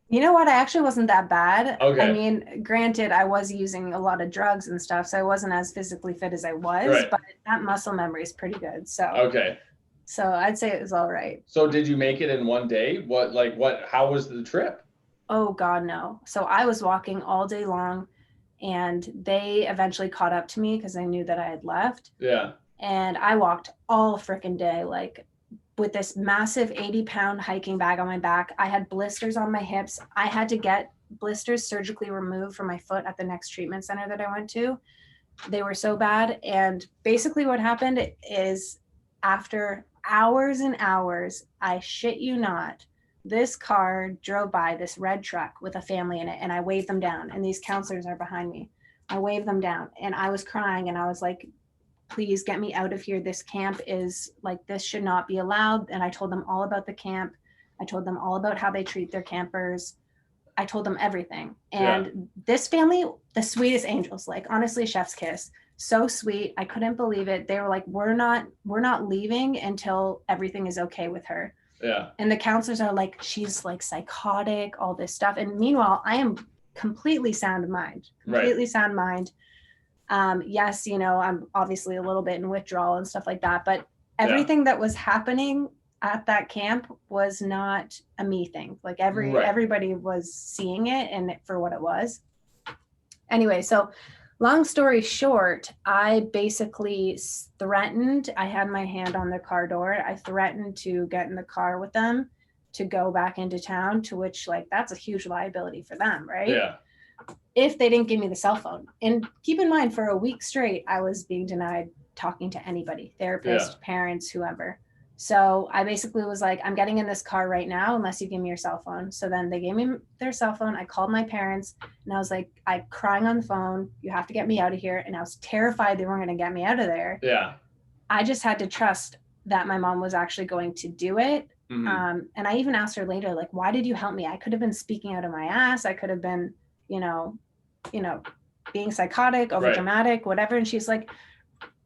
You know what? I actually wasn't that bad. Okay. I mean, granted, I was using a lot of drugs and stuff, so I wasn't as physically fit as I was, right. But that muscle memory is pretty good. So okay. So I'd say it was all right. So did you make it in one day? How was the trip? Oh God, no. So I was walking all day long and they eventually caught up to me because they knew that I had left. Yeah. And I walked all freaking day, like with this massive 80-pound hiking bag on my back. I had blisters on my hips. I had to get blisters surgically removed from my foot at the next treatment center that I went to. They were so bad. And basically what happened is after hours and hours, I shit you not, this car drove by, this red truck with a family in it, and I waved them down, and these counselors are behind me. I waved them down and I was crying and I was like, please get me out of here. This camp is like, this should not be allowed. And I told them all about the camp. I told them all about how they treat their campers. I told them everything. And This family, the sweetest angels, like honestly, chef's kiss. So sweet. I couldn't believe it. They were like, we're not leaving until everything is okay with her. Yeah. And the counselors are like, she's like psychotic, all this stuff. And meanwhile, I am completely sound mind. Yes, I'm obviously a little bit in withdrawal and stuff like that, but everything that was happening at that camp was not a me thing. Like everybody was seeing it and for what it was. Anyway, so long story short, I basically threatened, I had my hand on the car door. I threatened to get in the car with them to go back into town, to which like, that's a huge liability for them, right? Yeah. If they didn't give me the cell phone. And keep in mind, for a week straight, I was being denied talking to anybody, therapist, parents, whoever. So I basically was like, I'm getting in this car right now, unless you give me your cell phone. So then they gave me their cell phone. I called my parents and I was like, I'm crying on the phone. You have to get me out of here. And I was terrified they weren't going to get me out of there. Yeah. I just had to trust that my mom was actually going to do it. Mm-hmm. And I even asked her later, like, why did you help me? I could have been speaking out of my ass. I could have been, being psychotic, over dramatic, whatever. And she's like,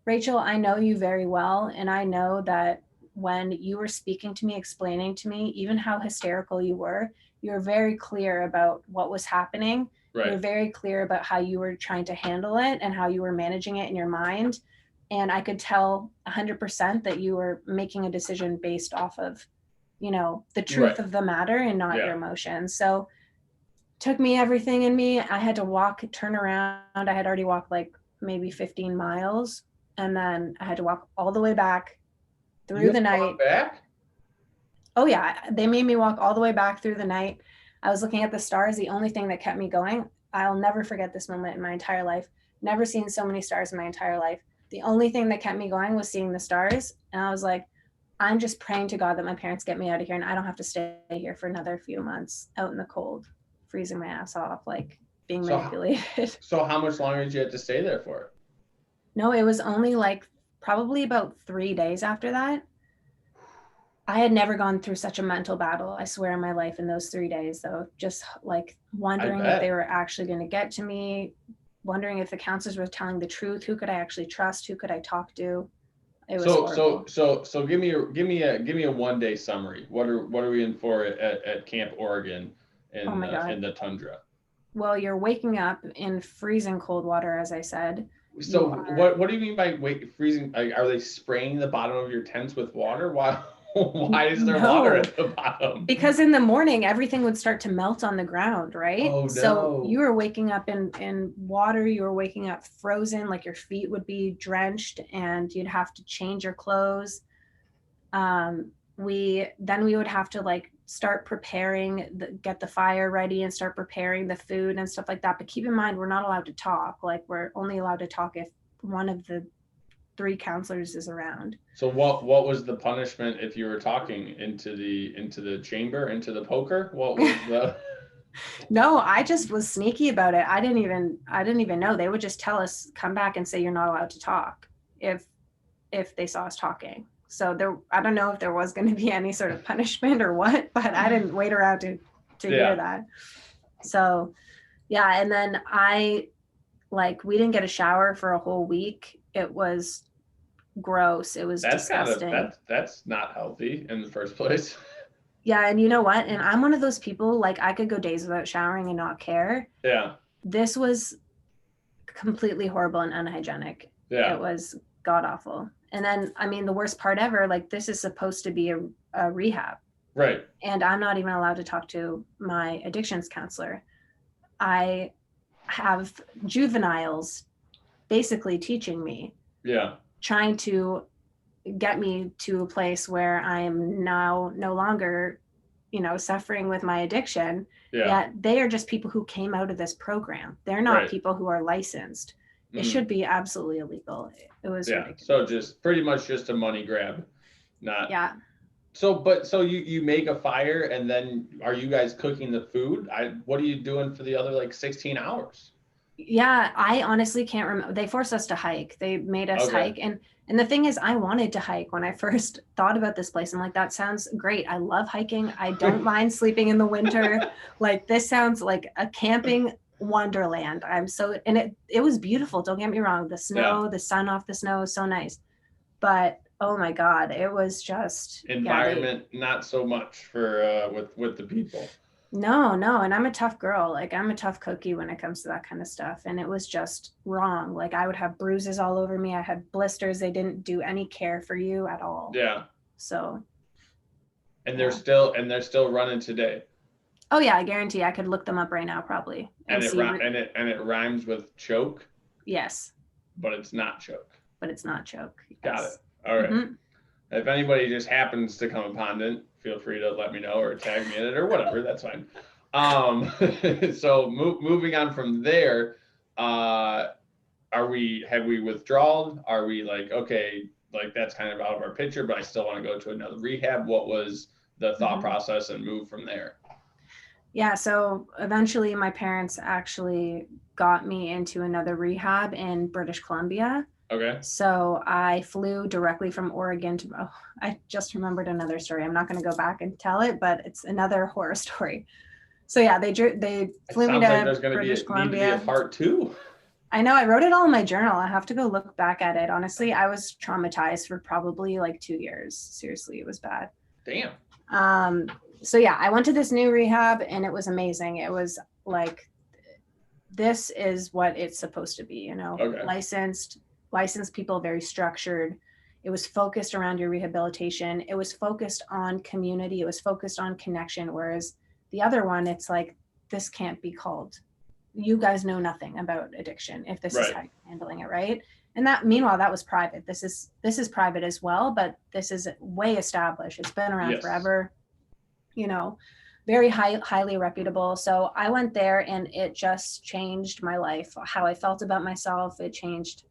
Rachel, I know you very well. And I know that when you were speaking to me, explaining to me, even how hysterical you were very clear about what was happening. Right. You're very clear about how you were trying to handle it and how you were managing it in your mind. And I could tell 100% that you were making a decision based off of, the truth of the matter and not your emotions. So took me everything in me. I had to turn around. I had already walked like maybe 15 miles. And then I had to walk all the way back through the night. Back? Oh yeah. They made me walk all the way back through the night. I was looking at the stars. The only thing that kept me going, I'll never forget this moment in my entire life. Never seen so many stars in my entire life. The only thing that kept me going was seeing the stars. And I was like, I'm just praying to God that my parents get me out of here and I don't have to stay here for another few months out in the cold, freezing my ass off. Like, being So manipulated. so how much longer did you have to stay there for? No, it was only like probably about 3 days after that. I had never gone through such a mental battle, I swear, in my life in those 3 days, though. Just like wondering if they were actually going to get to me, wondering if the counselors were telling the truth. Who could I actually trust? Who could I talk to? It was horrible. So give me a 1 day summary. What are we in for at Camp Oregon Oh my God. in the tundra? Well, you're waking up in freezing cold water, as I said. So what do you mean by freezing? Like, are they spraying the bottom of your tents with water? Why is there water at the bottom? Because in the morning, everything would start to melt on the ground, right? Oh, no. So you were waking up in water, you were waking up frozen, like your feet would be drenched and you'd have to change your clothes. We would have to like start preparing, get the fire ready and start preparing the food and stuff like that. But keep in mind, we're not allowed to talk. Like, we're only allowed to talk if one of the 3 counselors is around. So what was the punishment if you were talking into the chamber, into the poker? What was the No, I just was sneaky about it. I didn't even know. They would just tell us, come back and say you're not allowed to talk if they saw us talking. So I don't know if there was going to be any sort of punishment or what, but I didn't wait around to hear that. So yeah, and then we didn't get a shower for a whole week. It was gross. It was disgusting. That's not healthy in the first place. Yeah, and you know what? And I'm one of those people, like, I could go days without showering and not care. Yeah. This was completely horrible and unhygienic. Yeah. It was god awful. And then, I mean, the worst part ever, like, this is supposed to be a rehab. Right. And I'm not even allowed to talk to my addictions counselor. I have juveniles basically teaching me. Yeah. Trying to get me to a place where I'm now no longer, suffering with my addiction. Yeah. Yet they are just people who came out of this program. They're not people who are licensed. It should be absolutely illegal. It was ridiculous. So just pretty much just a money grab. Yeah. So you make a fire and then are you guys cooking the food? What are you doing for the other like 16 hours? Yeah, I honestly can't remember. They forced us to hike. They made us hike. And the thing is, I wanted to hike when I first thought about this place. I'm like, that sounds great. I love hiking. I don't mind sleeping in the winter. Like, this sounds like a camping wonderland. And it was beautiful. Don't get me wrong. The snow, the sun off the snow is so nice. But oh my God, it was just environment, not so much for with the people. No. And I'm a tough girl. Like, I'm a tough cookie when it comes to that kind of stuff. And it was just wrong. Like, I would have bruises all over me. I had blisters. They didn't do any care for you at all. Yeah. So. And they're still running today. Oh yeah, I guarantee I could look them up right now, probably. And it rhymes with choke. Yes. But it's not choke. But it's not choke. Yes. Got it. All right. Mm-hmm. If anybody just happens to come upon it, feel free to let me know or tag me in it or whatever. That's fine. So moving on from there, have we withdrawn? Are we like, okay, like that's kind of out of our picture, but I still want to go to another rehab? What was the thought process and move from there? Yeah. So eventually my parents actually got me into another rehab in British Columbia. Okay. So I flew directly from Oregon I just remembered another story. I'm not going to go back and tell it, but it's another horror story. So yeah, they flew me to British Columbia. Need to be a part 2. I know, I wrote it all in my journal. I have to go look back at it. Honestly, I was traumatized for probably like 2 years. Seriously, it was bad. Damn. So yeah, I went to this new rehab and it was amazing. It was like, this is what it's supposed to be, licensed people, very structured. It was focused around your rehabilitation. It was focused on community. It was focused on connection. Whereas the other one, it's like, this can't be called. You guys know nothing about addiction if this is how you're handling it, right? And meanwhile, that was private. This is private as well, but this is way established. It's been around forever, very highly reputable. So I went there and it just changed my life, how I felt about myself. It changed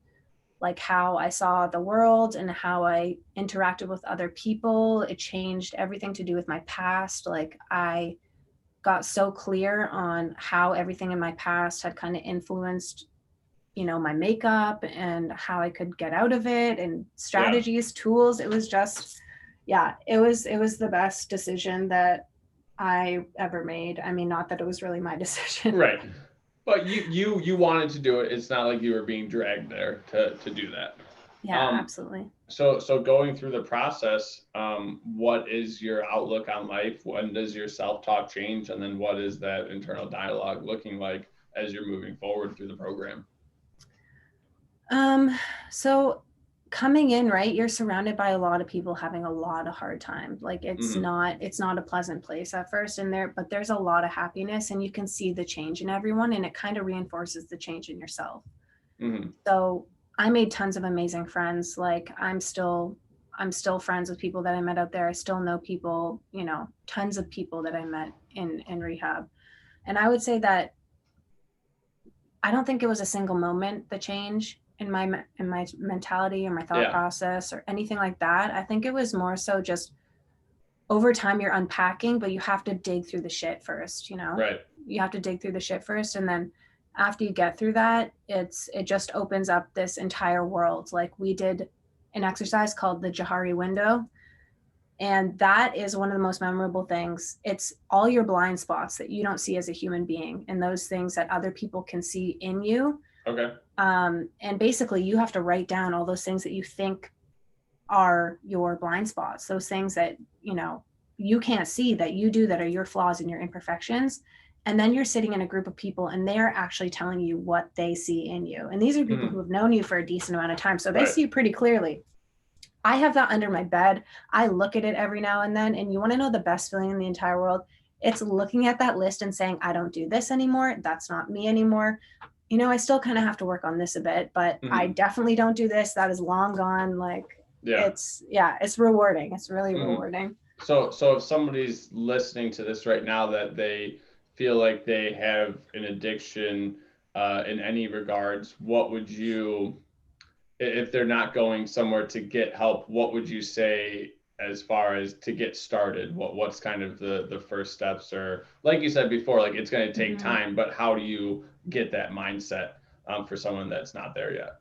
like how I saw the world and how I interacted with other people. It changed everything to do with my past. Like, I got so clear on how everything in my past had kind of influenced, you know, my makeup and how I could get out of it, and strategies, tools. It was just, it was the best decision that I ever made. I mean, not that it was really my decision. Right. But you wanted to do it. It's not like you were being dragged there to do that. Yeah, absolutely. So going through the process, what is your outlook on life? When does your self-talk change? And then what is that internal dialogue looking like as you're moving forward through the program? So coming in, right, you're surrounded by a lot of people having a lot of hard time. Like it's not a pleasant place at first but there's a lot of happiness, and you can see the change in everyone, and it kind of reinforces the change in yourself. So I made tons of amazing friends. Like I'm still friends with people that I met out there. I still know people, you know, tons of people that I met in rehab. And I would say that I don't think it was a single moment, the change in my mentality or my thought process or anything like that. I think it was more so just over time you're unpacking, but you have to dig through the shit first, you know? Right. You have to dig through the shit first. And then after you get through that, it just opens up this entire world. Like we did an exercise called the Johari window. And that is one of the most memorable things. It's all your blind spots that you don't see as a human being, and those things that other people can see in you. Okay. And basically you have to write down all those things that you think are your blind spots, those things that, you know, you can't see that you do, that are your flaws and your imperfections. And then you're sitting in a group of people and they're actually telling you what they see in you. And these are people who have known you for a decent amount of time. So they see you pretty clearly. I have that under my bed. I look at it every now and then. And you want to know the best feeling in the entire world? It's looking at that list and saying, I don't do this anymore. That's not me anymore. You know, I still kind of have to work on this a bit, but I definitely don't do this. That is long gone. Like, it's rewarding. It's really rewarding. So if somebody's listening to this right now that they feel like they have an addiction in any regards, what would you, if they're not going somewhere to get help, what would you say as far as to get started? What's kind of the first steps? Or like you said before, like it's going to take time, but how do you get that mindset for someone that's not there yet?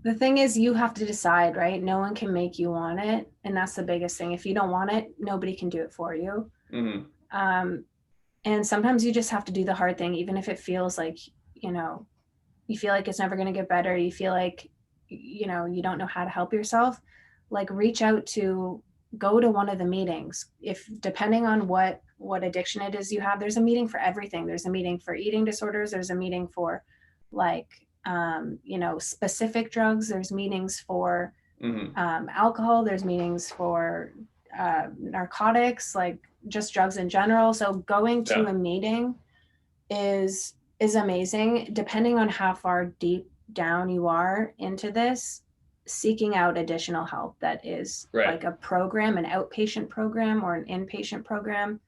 The thing is, you have to decide, right? No one can make you want it. And that's the biggest thing. If you don't want it, nobody can do it for you. And sometimes you just have to do the hard thing, even if it feels like, you know, you feel like it's never going to get better. You feel like, you know, you don't know how to help yourself. Like reach out to, go to one of the meetings. If depending on what addiction it is you have, there's a meeting for everything. There's a meeting for eating disorders. There's a meeting for like, you know, specific drugs. There's meetings for alcohol. There's meetings for narcotics, like just drugs in general. So going to a meeting is amazing. Depending on how far deep down you are into this, seeking out additional help that is like a program, an outpatient program or an inpatient program.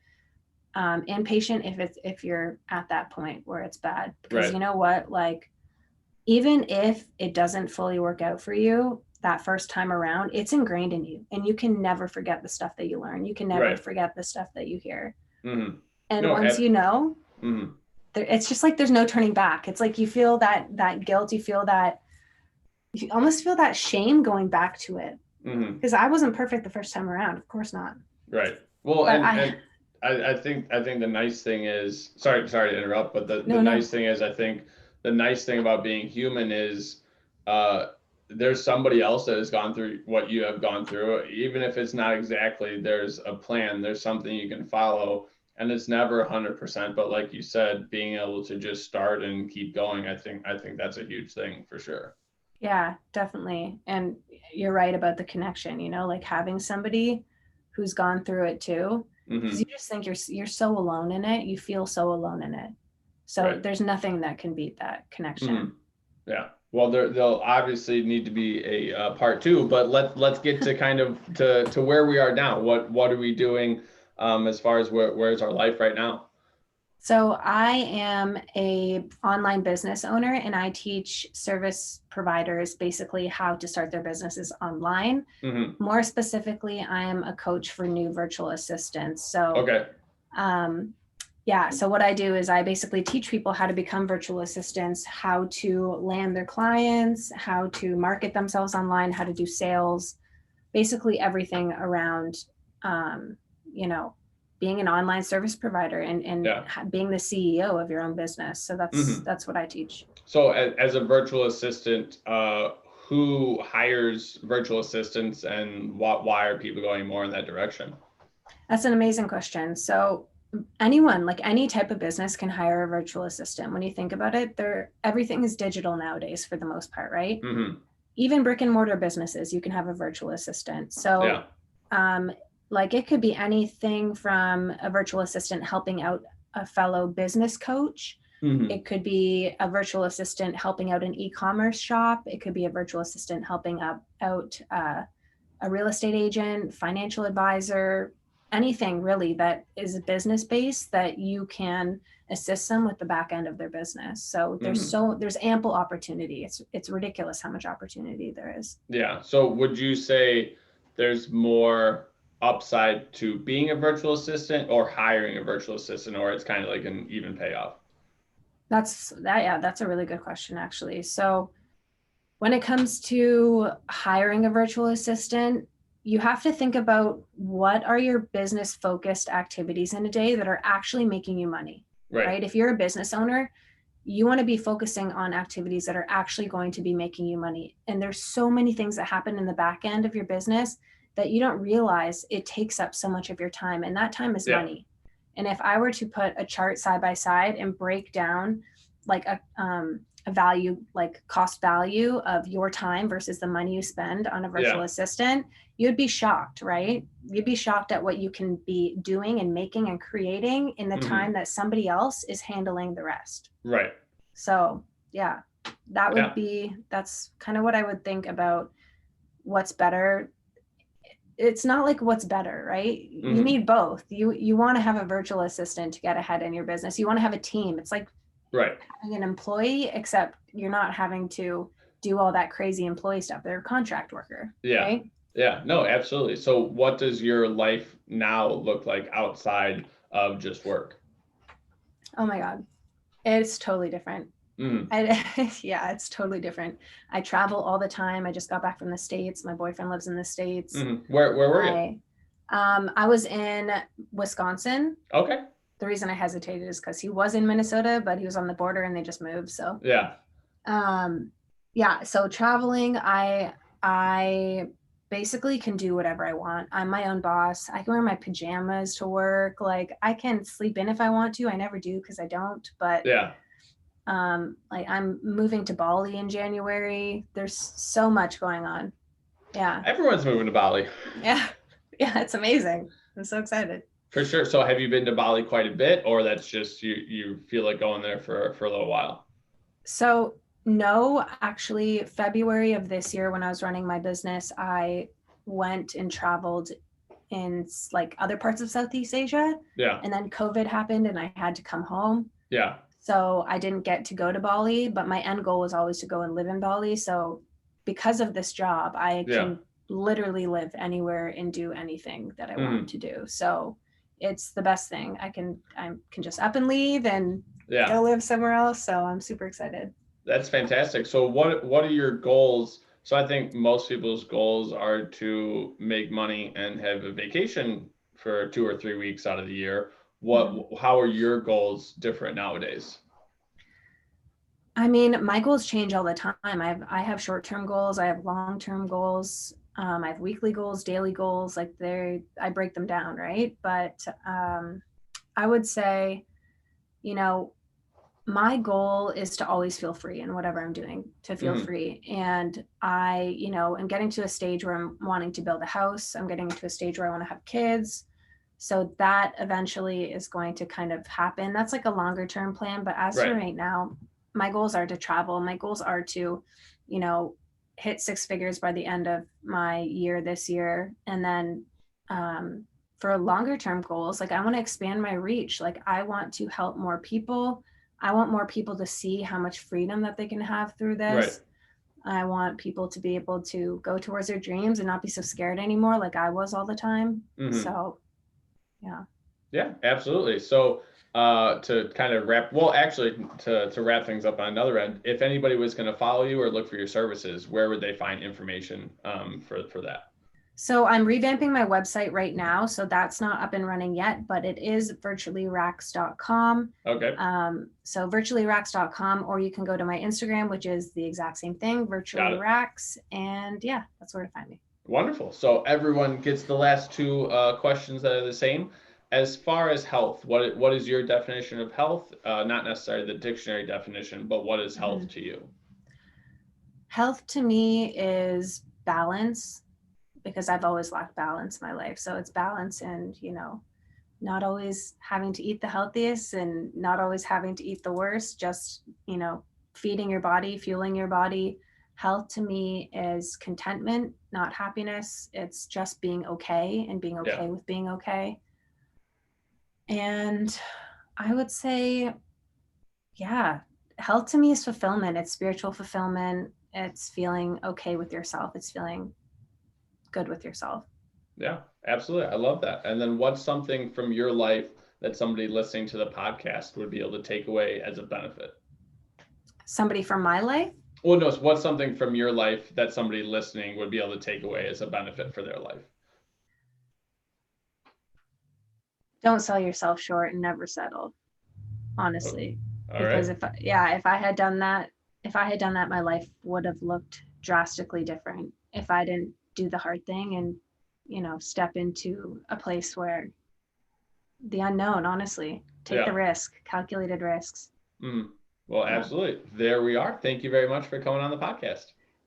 Inpatient if you're at that point where it's bad, because you know what, like even if it doesn't fully work out for you that first time around, it's ingrained in you and you can never forget the stuff that you learn. You can never forget the stuff that you hear. And once you know, it's just like there's no turning back. It's like you feel that guilt, you almost feel that shame going back to it. Because I wasn't perfect the first time around, of course not. Right. Well, but I think the nice thing is, sorry to interrupt, but the nice thing is, I think the nice thing about being human is there's somebody else that has gone through what you have gone through. Even if it's not exactly, there's a plan, there's something you can follow, and it's never 100%. But like you said, being able to just start and keep going, I think that's a huge thing for sure. Yeah, definitely. And you're right about the connection, you know, like having somebody who's gone through it too, because you just think you're so alone in it. You feel so alone in it. So there's nothing that can beat that connection. Yeah. Well, there'll obviously need to be a part two, but let's get to kind of to where we are now. What are we doing as far as where's our life right now? So I am a online business owner, and I teach service providers basically how to start their businesses online. Mm-hmm. More specifically, I am a coach for new virtual assistants. So Okay. yeah, so what I do is I basically teach people how to become virtual assistants, how to land their clients, how to market themselves online, how to do sales, basically everything around, you know, being an online service provider and Yeah. being the CEO of your own business. So Mm-hmm. that's what I teach. So as a virtual assistant, who hires virtual assistants, and why are people going more in that direction? That's an amazing question. So anyone, like any type of business, can hire a virtual assistant. When you think about it, everything is digital nowadays for the most part, right? Mm-hmm. Even brick and mortar businesses, you can have a virtual assistant. So Yeah. like it could be anything from a virtual assistant helping out a fellow business coach. Mm-hmm. It could be a virtual assistant helping out an e-commerce shop. It could be a virtual assistant helping out a real estate agent, financial advisor, anything really that is business based that you can assist them with the back end of their business. So there's ample opportunity. It's ridiculous how much opportunity there is. Yeah. So would you say there's more upside to being a virtual assistant or hiring a virtual assistant, or it's kind of like an even payoff? That's a really good question, actually. So when it comes to hiring a virtual assistant, you have to think about what are your business focused activities in a day that are actually making you money, right? If you're a business owner, you want to be focusing on activities that are actually going to be making you money. And there's so many things that happen in the back end of your business that you don't realize it takes up so much of your time, and that time is money. And if I were to put a chart side by side and break down like a value, like cost value of your time versus the money you spend on a virtual assistant, you'd be shocked, right? You'd be shocked at what you can be doing and making and creating in the time that somebody else is handling the rest. Right. So yeah, that's kind of what I would think about what's better. It's not like what's better, right? You need both. You want to have a virtual assistant to get ahead in your business. You want to have a team. It's like having an employee, except you're not having to do all that crazy employee stuff. They're a contract worker. Yeah. Right? Yeah. No, absolutely. So what does your life now look like outside of just work? Oh my God. It's totally different. Yeah, it's totally different. I travel all the time. I just got back from the States. My boyfriend lives in the States. Where were you? I was in Wisconsin. Okay. The reason I hesitated is because he was in Minnesota, but he was on the border and they just moved. So yeah. So traveling, I basically can do whatever I want. I'm my own boss. I can wear my pajamas to work. Like I can sleep in if I want to. I never do because I don't. But like I'm moving to Bali in January. There's so much going on. Yeah. Everyone's moving to Bali. Yeah. Yeah. It's amazing. I'm so excited. For sure. So have you been to Bali quite a bit, or that's just you feel like going there for a little while? So no, actually February of this year when I was running my business, I went and traveled in like other parts of Southeast Asia. Yeah. And then COVID happened and I had to come home. Yeah. So I didn't get to go to Bali, but my end goal was always to go and live in Bali. So because of this job, I can literally live anywhere and do anything that I want to do. So it's the best thing. I can just up and leave and go live somewhere else. So I'm super excited. That's fantastic. So what are your goals? So I think most people's goals are to make money and have a vacation for 2 or 3 weeks out of the year. How are your goals different nowadays? I mean, my goals change all the time. I have short-term goals. I have long-term goals. I have weekly goals, daily goals. Like I break them down, right? But I would say, my goal is to always feel free in whatever I'm doing, to feel free. And I, am getting to a stage where I'm wanting to build a house. I'm getting to a stage where I want to have kids. So that eventually is going to kind of happen. That's like a longer term plan. But as for right now, my goals are to travel. My goals are to, hit 6 figures by the end of my year this year. And then for longer term goals, like I want to expand my reach. Like I want to help more people. I want more people to see how much freedom that they can have through this. Right. I want people to be able to go towards their dreams and not be so scared anymore like I was all the time. Mm-hmm. So, yeah. Yeah, absolutely. So to kind of wrap, well, actually to wrap things up on another end, if anybody was going to follow you or look for your services, where would they find information for that? So I'm revamping my website right now. So that's not up and running yet, but it is virtuallyrax.com. Okay. So virtuallyrax.com, or you can go to my Instagram, which is the exact same thing, virtuallyrax. And yeah, that's where to find me. Wonderful. So everyone gets the last two questions that are the same. As far as health, what is your definition of health? Not necessarily the dictionary definition, but what is health to you? Health to me is balance, because I've always lacked balance in my life. So it's balance and, not always having to eat the healthiest and not always having to eat the worst, just, feeding your body, fueling your body. Health to me is contentment, not happiness. It's just being okay and being okay with being okay. And I would say, health to me is fulfillment. It's spiritual fulfillment. It's feeling okay with yourself. It's feeling good with yourself. Yeah, absolutely. I love that. And then what's something from your life that somebody listening to the podcast would be able to take away as a benefit? Somebody from my life? Well, no, what's something from your life that somebody listening would be able to take away as a benefit for their life? Don't sell yourself short and never settle, honestly. All because right. if I had done that, my life would have looked drastically different if I didn't do the hard thing and, step into a place where the unknown, honestly, take the risk, calculated risks. Well, absolutely. There we are. Thank you very much for coming on the podcast.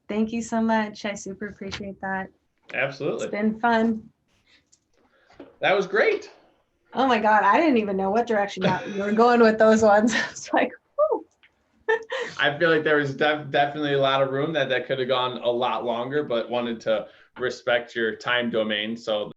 Thank you so much. I super appreciate that. Absolutely. It's been fun. That was great. Oh my God. I didn't even know what direction you were going with those ones. It's like, whew. I feel like there was definitely a lot of room that could have gone a lot longer, but wanted to respect your time domain. So